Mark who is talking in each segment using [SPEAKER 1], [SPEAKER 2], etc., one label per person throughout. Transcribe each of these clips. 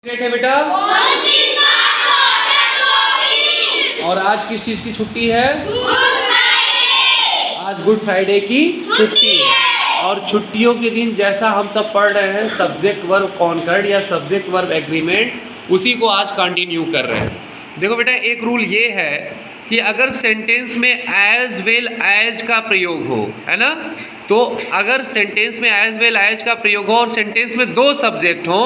[SPEAKER 1] Date है बेटा? और आज किस चीज़ की छुट्टी है? आज गुड फ्राइडे की छुट्टी है। और छुट्टियों के दिन जैसा हम सब पढ़ रहे हैं सब्जेक्ट वर्ब कॉन्कर्ड या सब्जेक्ट वर्ब एग्रीमेंट, उसी को आज कंटिन्यू कर रहे हैं। देखो बेटा, एक रूल ये है कि अगर सेंटेंस में एज वेल एज का प्रयोग हो, है ना, तो अगर सेंटेंस में एज वेल एज का प्रयोग हो और सेंटेंस में दो सब्जेक्ट हो,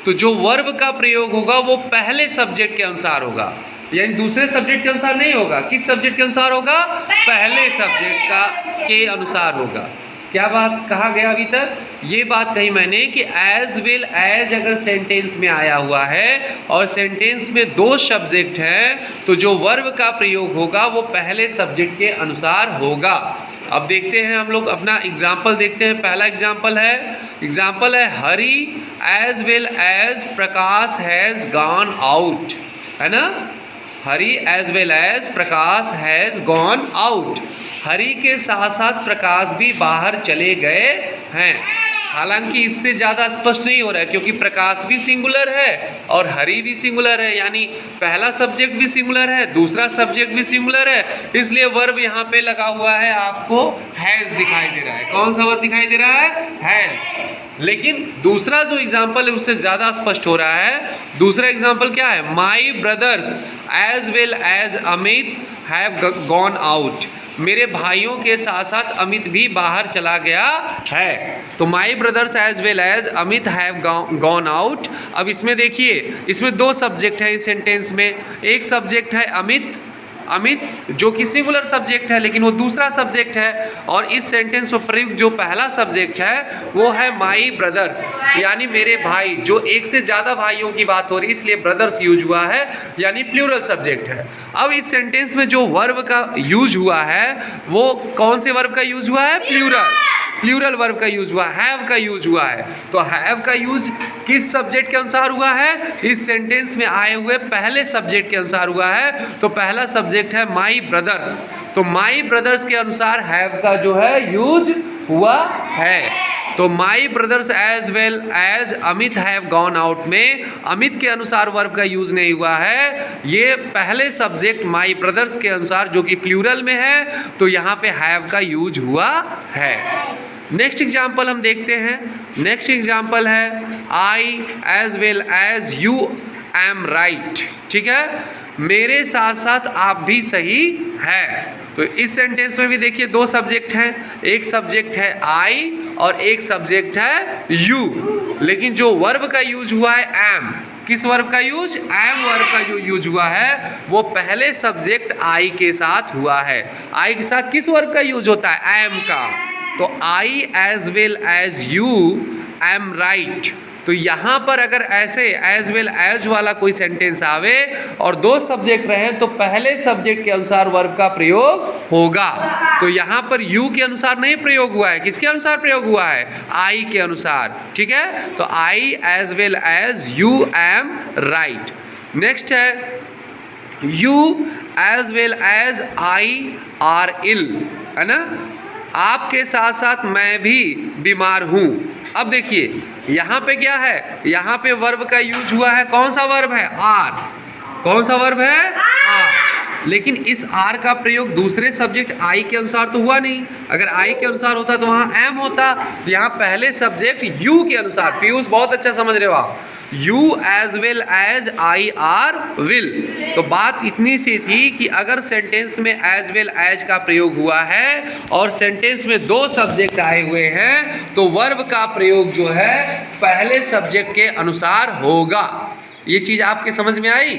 [SPEAKER 1] तो जो वर्ब का प्रयोग होगा वो पहले सब्जेक्ट के अनुसार होगा, यानी दूसरे सब्जेक्ट के अनुसार नहीं होगा। किस सब्जेक्ट के अनुसार होगा? पहले सब्जेक्ट का के अनुसार होगा। क्या बात कहा गया अभी तक? ये बात कही मैंने कि एज वेल एज अगर सेंटेंस में आया हुआ है और सेंटेंस में दो सब्जेक्ट हैं, तो जो वर्ब का प्रयोग होगा वो पहले सब्जेक्ट के अनुसार होगा। अब देखते हैं हम लोग अपना एग्जाम्पल देखते हैं। पहला एग्जाम्पल है Hari as well as Prakash has gone out, है ना। Hari as well as Prakash has gone out. Hari के साथ साथ प्रकाश भी बाहर चले गए हैं। हालांकि इससे ज़्यादा स्पष्ट नहीं हो रहा है क्योंकि प्रकाश भी सिंगुलर है और हरी भी सिंगुलर है, यानी पहला सब्जेक्ट भी सिंगुलर है, दूसरा सब्जेक्ट भी सिंगुलर है, इसलिए वर्ब यहाँ पे लगा हुआ है, आपको हैज़ दिखाई दे रहा है। कौन सा वर्ब दिखाई दे रहा है? हैज़। लेकिन दूसरा जो एग्जाम्पल है उससे ज़्यादा स्पष्ट हो रहा है। दूसरा एग्जाम्पल क्या है? My brothers as well as Amit have gone out. मेरे भाइयों के साथ साथ अमित भी बाहर चला गया है। तो my brothers as well as Amit have gone out. अब इसमें देखिए, इसमें दो सब्जेक्ट है इस सेंटेंस में। एक सब्जेक्ट है अमित जो कि सिंगुलर सब्जेक्ट है, लेकिन वो दूसरा सब्जेक्ट है। और इस सेंटेंस में प्रयुक्त जो पहला सब्जेक्ट है वो है माई ब्रदर्स, यानी मेरे भाई। जो एक से ज़्यादा भाइयों की बात हो रही है इसलिए ब्रदर्स यूज हुआ है, यानी प्लूरल सब्जेक्ट है। अब इस सेंटेंस में जो वर्ब का यूज हुआ है वो कौन से वर्ब का यूज हुआ है? प्लूरल वर्ब का यूज हुआ, हैव का यूज हुआ है। तो हैव का यूज किस सब्जेक्ट के अनुसार हुआ है? इस सेंटेंस में आए हुए पहले सब्जेक्ट के अनुसार हुआ है। तो पहला सब्जेक्ट है माई ब्रदर्स, तो माई ब्रदर्स के अनुसार हैव का जो है यूज हुआ है। तो my brothers as well as Amit have gone out में अमित के अनुसार वर्ब का यूज नहीं हुआ है। ये पहले सब्जेक्ट माई ब्रदर्स के अनुसार जो कि प्लूरल में है, तो यहाँ पे हैव का यूज हुआ है। नेक्स्ट एग्जाम्पल हम देखते हैं। नेक्स्ट एग्जाम्पल है I as well as you am right. ठीक है, मेरे साथ साथ आप भी सही है। तो इस सेंटेंस में भी देखिए दो सब्जेक्ट हैं, एक सब्जेक्ट है आई और एक सब्जेक्ट है यू, लेकिन जो वर्ब का यूज हुआ है एम। किस वर्ब का यूज? एम वर्ब का जो यूज हुआ है वो पहले सब्जेक्ट आई के साथ हुआ है। आई के साथ किस वर्ब का यूज होता है? एम का। तो I as well as you am right. तो यहाँ पर अगर ऐसे एज वेल एज वाला कोई सेंटेंस आवे और दो सब्जेक्ट रहे तो पहले सब्जेक्ट के अनुसार वर्ब का प्रयोग होगा। तो यहाँ पर यू के अनुसार नहीं प्रयोग हुआ है, किसके अनुसार प्रयोग हुआ है? आई के अनुसार। ठीक है, तो I as well as you am right. Next है you as well as I are ill, है ना। आपके साथ साथ मैं भी बीमार हूँ। अब देखिए यहाँ पे क्या है? यहाँ पे वर्ब का यूज हुआ है। कौन सा वर्ब है? आर। कौन सा वर्ब है? आर। लेकिन इस आर का प्रयोग दूसरे सब्जेक्ट आई के अनुसार तो हुआ नहीं। अगर आई के अनुसार होता तो वहाँ एम होता। तो यहाँ पहले सब्जेक्ट यू के अनुसार, पीयूष बहुत अच्छा समझ रहे हो आप, you as well as I are will. तो बात इतनी सी थी कि अगर सेंटेंस में एज वेल एज का प्रयोग हुआ है और सेंटेंस में दो सब्जेक्ट आए हुए हैं तो वर्ब का प्रयोग जो है पहले सब्जेक्ट के अनुसार होगा। ये चीज़ आपके समझ में आई?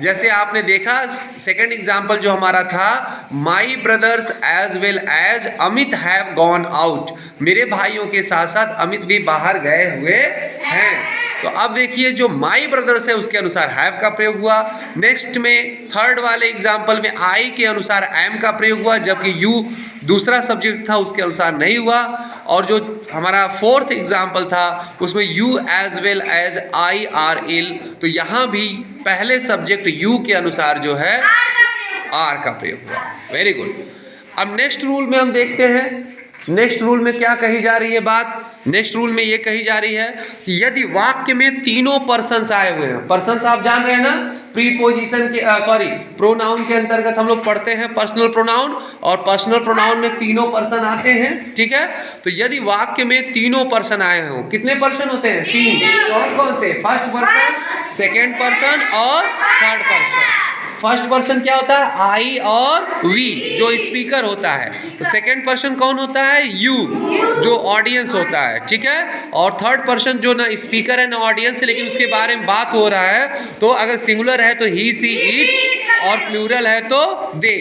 [SPEAKER 1] जैसे आपने देखा सेकंड एग्जाम्पल जो हमारा था, my brothers as well as Amit have gone out. मेरे भाइयों के साथ साथ अमित भी बाहर गए हुए हैं। तो अब देखिए जो माई ब्रदर्स है उसके अनुसार हैव का प्रयोग हुआ। नेक्स्ट में थर्ड वाले एग्जाम्पल में आई के अनुसार एम का प्रयोग हुआ, जबकि यू दूसरा सब्जेक्ट था उसके अनुसार नहीं हुआ। और जो हमारा फोर्थ एग्जाम्पल था उसमें you as well as I are ill, तो यहाँ भी पहले सब्जेक्ट यू के अनुसार जो है आर का प्रयोग हुआ। Very good. अब नेक्स्ट रूल में हम देखते हैं, नेक्स्ट रूल में क्या कही जा रही है बात। नेक्स्ट रूल में ये कही जा रही है कि यदि वाक्य में तीनों पर्सन्स आए हुए हैं, पर्सन्स आप जान रहे हैं ना, प्रीपोजिशन के प्रोनाउन के अंतर्गत हम लोग पढ़ते हैं पर्सनल प्रोनाउन, और पर्सनल प्रोनाउन में तीनों पर्सन आते हैं, ठीक है। तो यदि वाक्य में तीनों पर्सन आए हों, कितने पर्सन होते हैं? 3। कौन कौन से? फर्स्ट पर्सन, सेकेंड पर्सन और थर्ड पर्सन। फर्स्ट पर्सन क्या होता है? आई और वी, जो स्पीकर होता है। तो सेकेंड पर्सन कौन होता है? यू, जो ऑडियंस होता है, ठीक है। और थर्ड पर्सन जो ना स्पीकर है ना ऑडियंस है, लेकिन उसके बारे में बात हो रहा है। तो अगर सिंगुलर है तो ही, सी, इट, और प्लूरल है तो दे,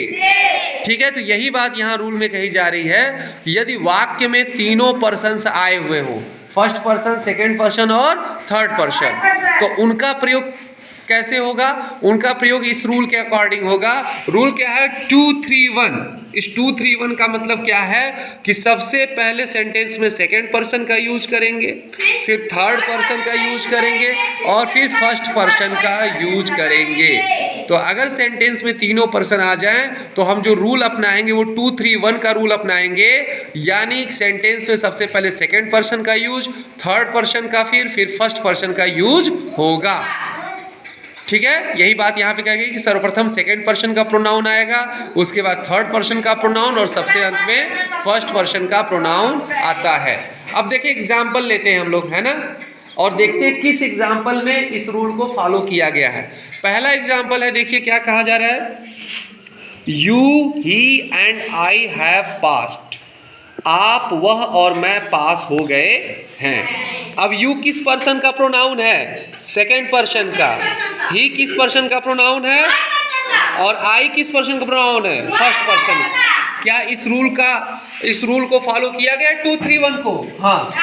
[SPEAKER 1] ठीक है। तो यही बात यहाँ रूल में कही जा रही है, यदि वाक्य में तीनों पर्सन्स आए हुए हो, फर्स्ट पर्सन, सेकेंड पर्सन और थर्ड पर्सन, तो उनका प्रयोग कैसे होगा? उनका प्रयोग इस रूल के अकॉर्डिंग होगा। रूल क्या है? 2, 3, 1। इस 2, 3, 1 का मतलब क्या है कि सबसे पहले सेंटेंस में सेकेंड पर्सन का यूज करेंगे, फिर थर्ड पर्सन का यूज करेंगे, और फिर फर्स्ट पर्सन का यूज करेंगे। तो अगर सेंटेंस में तीनों पर्सन आ जाएं तो हम जो रूल अपनाएंगे वो 2, 3, 1 का रूल अपनाएंगे, यानी सेंटेंस में सबसे पहले सेकेंड पर्सन का यूज, थर्ड पर्सन का, फिर फर्स्ट पर्सन का यूज होगा, ठीक है। यही बात यहाँ पे कही गई कि सर्वप्रथम सेकेंड पर्सन का प्रोनाउन आएगा, उसके बाद थर्ड पर्सन का प्रोनाउन, और सबसे अंत में फर्स्ट पर्सन का प्रोनाउन आता है। अब देखिए एग्जाम्पल लेते हैं हम लोग, है ना, और देखते हैं किस एग्जाम्पल में इस रूल को फॉलो किया गया है। पहला एग्जाम्पल है, देखिए क्या कहा जा रहा है, you, he and I have passed. आप, वह और मैं पास हो गए हैं। अब यू किस पर्सन का प्रोनाउन है? सेकेंड पर्सन का। ही किस पर्सन का प्रोनाउन है? और आई किस पर्सन का प्रोनाउन है? First person. क्या इस रूल को फॉलो किया गया 2, 3, 1 को? हाँ,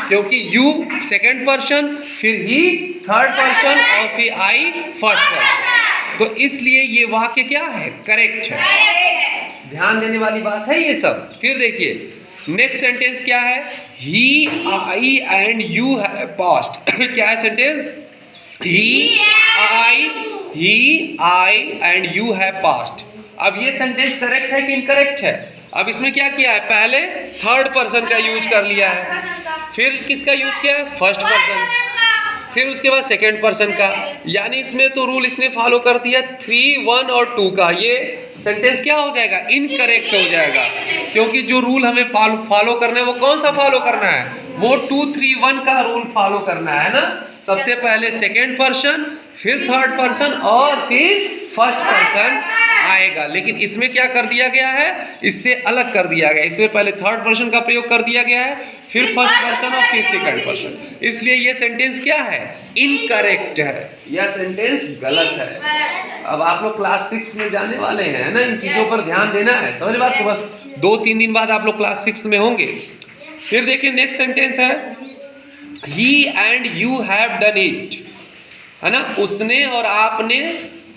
[SPEAKER 1] क्योंकि यू सेकेंड पर्सन, फिर ही थर्ड पर्सन, और फिर आई फर्स्ट पर्सन। तो इसलिए ये वाक्य क्या है? करेक्ट है। ध्यान देने वाली बात है ये सब। फिर देखिए नेक्स्ट सेंटेंस क्या है, ही, आई एंड यू हैव पास्ड। क्या है sentence? He, I and you have passed. अब ये सेंटेंस करेक्ट है कि इनकरेक्ट है? अब इसमें क्या किया है? पहले थर्ड पर्सन का यूज कर लिया है, फिर किसका यूज किया है? फर्स्ट पर्सन, फिर उसके बाद सेकेंड पर्सन का, यानी इसमें तो रूल इसने फॉलो कर दिया 3, 1 और 2 का। ये सेंटेंस क्या हो जाएगा? इनकरेक्ट हो जाएगा, क्योंकि जो रूल हमें फॉलो करना है वो कौन सा फॉलो करना है? वो 2, 3, 1 का रूल फॉलो करना है ना। सबसे पहले सेकेंड पर्सन, फिर थर्ड पर्सन, और फिर फर्स्ट पर्सन आएगा। लेकिन इसमें क्या कर दिया गया है? इससे अलग कर दिया गया। इसमें पहले थर्ड पर्सन का प्रयोग कर दिया गया है, फिर फर्स्ट पर्सन और फिर सेकंड पर्सन। इसलिए ये सेंटेंस क्या है? इनकरेक्ट है, यह सेंटेंस गलत है। अब आप लोग क्लास 6 में जाने वाले हैं ना, इन चीजों पर ध्यान देना है, समझ बात को। बस 2-3 दिन बाद आप लोग क्लास 6 में होंगे। फिर देखिए नेक्स्ट सेंटेंस है, he and you have done it, है ना। उसने और आपने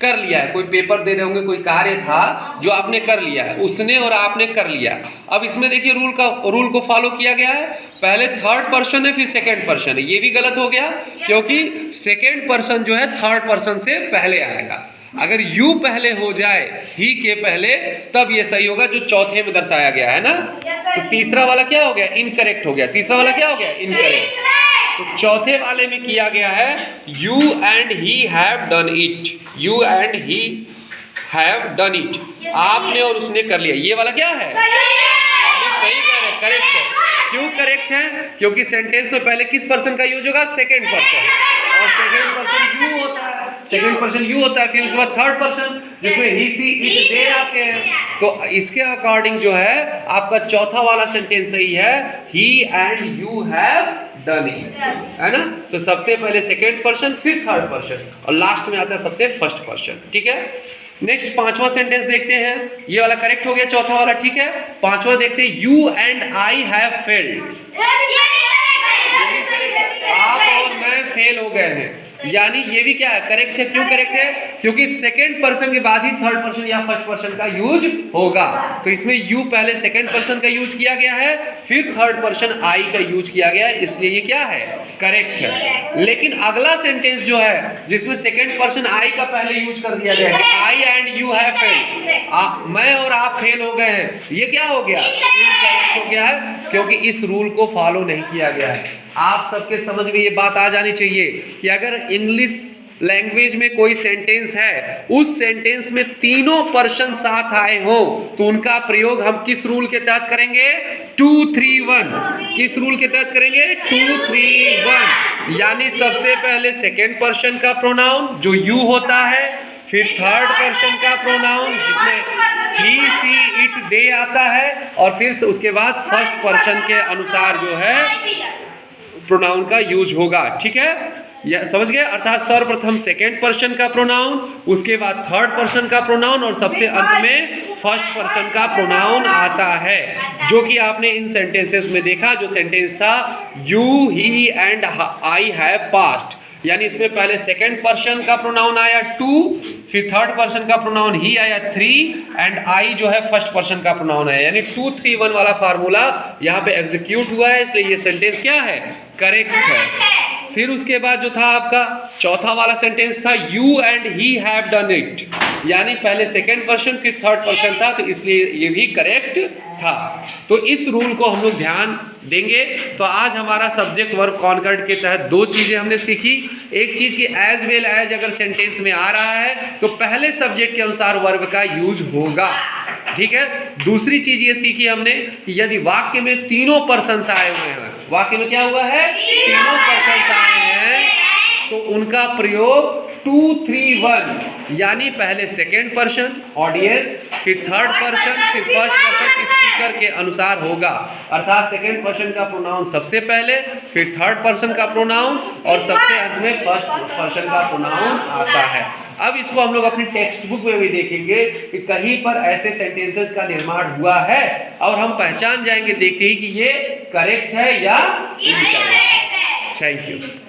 [SPEAKER 1] कर लिया है। कोई पेपर दे रहे होंगे, कोई कार्य था जो आपने कर लिया है, उसने और आपने कर लिया। अब इसमें देखिए रूल को फॉलो किया गया है, पहले थर्ड पर्सन है फिर सेकंड पर्सन है। ये भी गलत हो गया, क्योंकि सेकंड पर्सन जो है थर्ड पर्सन से पहले आएगा। अगर यू पहले हो जाए ही के पहले, तब ये सही होगा, जो चौथे में दर्शाया गया है ना। तो तीसरा वाला क्या हो गया? इनकरेक्ट हो गया। तीसरा वाला क्या हो गया? इनकरेक्ट। तो चौथे वाले में किया गया है you and he have done it. You and he have done it, आपने और उसने कर लिया। ये वाला क्या है? सही कह रहे, करेक्ट है। क्यों करेक्ट है? क्योंकि सेंटेंस में पहले किस पर्सन का यूज होगा? सेकेंड पर्सन, और सेकेंड पर्सन यू होता है। सेकेंड पर्सन यू होता है, फिर उसके बाद थर्ड पर्सन जिसमें ही, सी, इट, दे आते हैं। तो इसके अकॉर्डिंग जो है आपका चौथा वाला सेंटेंस सही है, he and you have done it, है ना। तो सबसे पहले सेकेंड पर्सन, फिर थर्ड पर्सन, और लास्ट में आता है सबसे फर्स्ट पर्सन, ठीक है। नेक्स्ट पांचवा सेंटेंस देखते हैं। ये वाला करेक्ट हो गया, चौथा वाला ठीक है। पांचवा देखते हैं, you and I have failed. आप और मैं फेल हो गए हैं। यानी ये भी क्या है, करेक्ट है। क्यों करेक्ट है? क्योंकि सेकंड पर्सन के बाद ही थर्ड पर्सन या फर्स्ट पर्सन का यूज होगा। तो इसमें यू पहले सेकंड पर्सन का यूज किया गया है, फिर थर्ड पर्सन आई का यूज किया गया है, इसलिए ये क्या है, करेक्ट है। लेकिन अगला सेंटेंस जो है जिसमें सेकंड पर्सन आई का पहले यूज कर दिया गया है, आई एंड यू हैव फेल्ड, मैं और आप फेल हो गए हैं, ये क्या हो गया, इनकरेक्ट हो गया है, क्योंकि इस रूल को फॉलो नहीं किया गया है। आप सबके समझ में ये बात आ जानी चाहिए कि अगर इंग्लिश लैंग्वेज में कोई सेंटेंस है, उस सेंटेंस में तीनों पर्सन साथ आए हो, तो उनका प्रयोग हम किस रूल के तहत करेंगे, 2 3 1। किस रूल के तहत करेंगे, 2 3 1। यानी सबसे पहले सेकेंड पर्सन का प्रोनाउन जो यू होता है, फिर थर्ड पर्सन का प्रोनाउन जिसमें ही सी इट दे आता है, और फिर उसके बाद फर्स्ट पर्सन के अनुसार जो है प्रोनाउन का यूज होगा। ठीक है, या समझ गए? अर्थात सर्वप्रथम सेकेंड पर्सन का प्रोनाउन, उसके बाद थर्ड पर्सन का प्रोनाउन, और सबसे अंत में फर्स्ट पर्सन का प्रोनाउन आता है, जो कि आपने इन सेंटेंसेस में देखा। जो सेंटेंस था you he and I have past, यानी इसमें पहले सेकेंड पर्सन का प्रोनाउन आया 2, फिर थर्ड पर्सन का प्रोनाउन ही आया 3, एंड आई जो है फर्स्ट पर्सन का प्रोनाउन है, यानी 2 3 1 वाला फार्मूला यहाँ पे एग्जीक्यूट हुआ है, इसलिए ये सेंटेंस क्या है, करेक्ट है। फिर उसके बाद जो था आपका चौथा वाला सेंटेंस था you and he have done it, यानी पहले सेकेंड पर्सन फिर थर्ड पर्सन था, तो इसलिए ये भी करेक्ट था। तो इस रूल को हम लोग ध्यान देंगे। तो आज हमारा सब्जेक्ट वर्ब कॉनकॉर्ड के तहत 2 चीजें हमने सीखी। एक चीज कि एज वेल एज अगर सेंटेंस में आ रहा है तो पहले सब्जेक्ट के अनुसार वर्ब का यूज होगा। ठीक है। दूसरी चीज ये सीखी हमने कि यदि वाक्य में तीनों पर्सन्स आए हुए हैं, वाक्य में क्या हुआ है, तीनों पर्सन्स आए हैं, तो उनका प्रयोग 2 3 1, यानी पहले सेकेंड पर्सन ऑडियंस, फिर थर्ड पर्सन, फिर फर्स्ट पर्सन स्पीकर के अनुसार होगा। अर्थात सेकेंड पर्सन का प्रोनाउन सबसे पहले, फिर थर्ड पर्सन का प्रोनाउन, और सबसे अंत में फर्स्ट पर्सन का प्रोनाउन आता है। अब इसको हम लोग अपनी टेक्स्ट बुक में भी देखेंगे कि कहीं पर ऐसे सेंटेंसेस का निर्माण हुआ है, और हम पहचान जाएंगे देखते ही कि ये करेक्ट है या इनकरेक्ट। Thank you.